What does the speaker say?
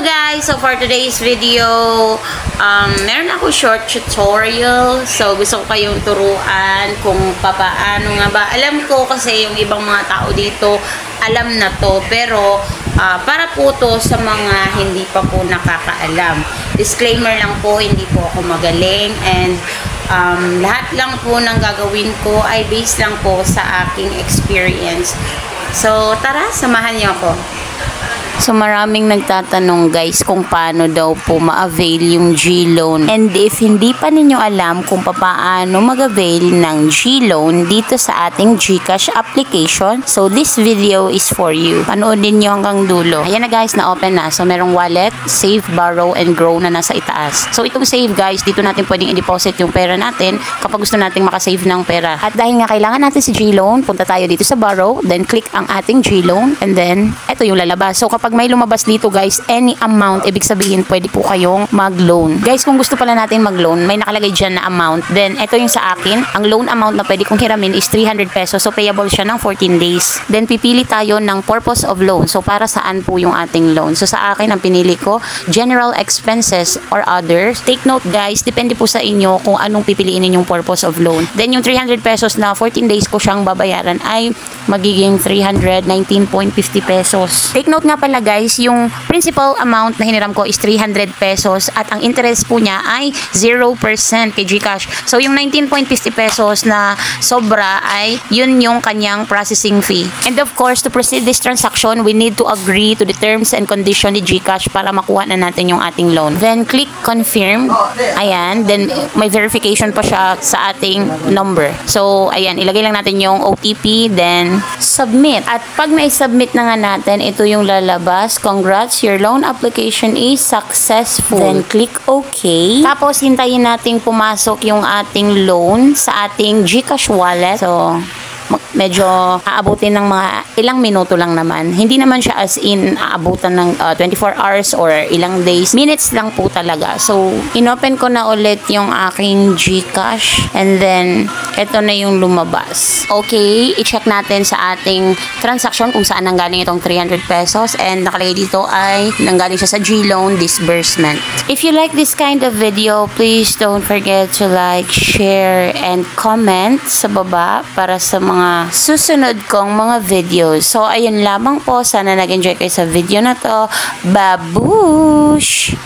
guys! So for today's video, meron ako short tutorial. So gusto ko kayong turuan kung papaano nga ba. Alam ko kasi yung ibang mga tao dito, alam na to. Pero para po to sa mga hindi pa po nakakaalam. Disclaimer lang po, hindi po ako magaling. And lahat lang po ng gagawin ko ay based lang po sa aking experience. So tara, samahan niyo ako. So maraming nagtatanong guys kung paano daw po ma-avail yung G-Loan. And if hindi pa ninyo alam kung paano mag-avail ng G-Loan dito sa ating GCash application, so this video is for you. Panoodin nyo hanggang dulo. Ayan na guys, na-open na. So merong wallet, save, borrow, and grow na nasa itaas. So itong save guys, dito natin pwedeng i-deposit yung pera natin kapag gusto nating makasave ng pera. At dahil nga kailangan natin si G-Loan, punta tayo dito sa borrow, then click ang ating G-Loan, and then ito yung lalabas. So kapag may lumabas dito guys, any amount, ibig sabihin pwede po kayong mag-loan. Guys, kung gusto pala natin mag-loan, may nakalagay dyan na amount. Then, ito yung sa akin. Ang loan amount na pwede kong hiramin is 300 pesos. So, payable siya ng 14 days. Then, pipili tayo ng purpose of loan. So, para saan po yung ating loan? So, sa akin, ang pinili ko, general expenses or others. Take note guys, depende po sa inyo kung anong pipiliin ninyong purpose of loan. Then, yung 300 pesos na 14 days ko siyang babayaran ay magiging 319.50 pesos. Take note nga pala guys, yung principal amount na hiniram ko is 300 pesos at ang interest po niya ay 0% kay GCash. So yung 19.50 pesos na sobra ay yun yung kanyang processing fee. And of course, to proceed this transaction, we need to agree to the terms and condition ni GCash para makuha na natin yung ating loan. Then click confirm. Ayan, then may verification pa siya sa ating number. So ayan, ilagay lang natin yung OTP, then submit. At pag na-submit na nga natin, ito yung lalabas. Congrats, your loan application is successful. Then click OK. Tapos hintayin nating pumasok yung ating loan sa ating GCash wallet. So medyo aabutin ng mga ilang minuto lang naman. Hindi naman siya as in aabutan ng 24 hours or ilang days. Minutes lang po talaga. So, inopen ko na ulit yung aking GCash and then, ito na yung lumabas. Okay, i-check natin sa ating transaction kung saan nanggaling itong 300 pesos and nakalagay dito ay nanggaling siya sa G-Loan disbursement. If you like this kind of video, please don't forget to like, share, and comment sa baba para sa mga susunod kong mga videos. So, ayun lamang po. Sana nag-enjoy kayo sa video na to. Babush!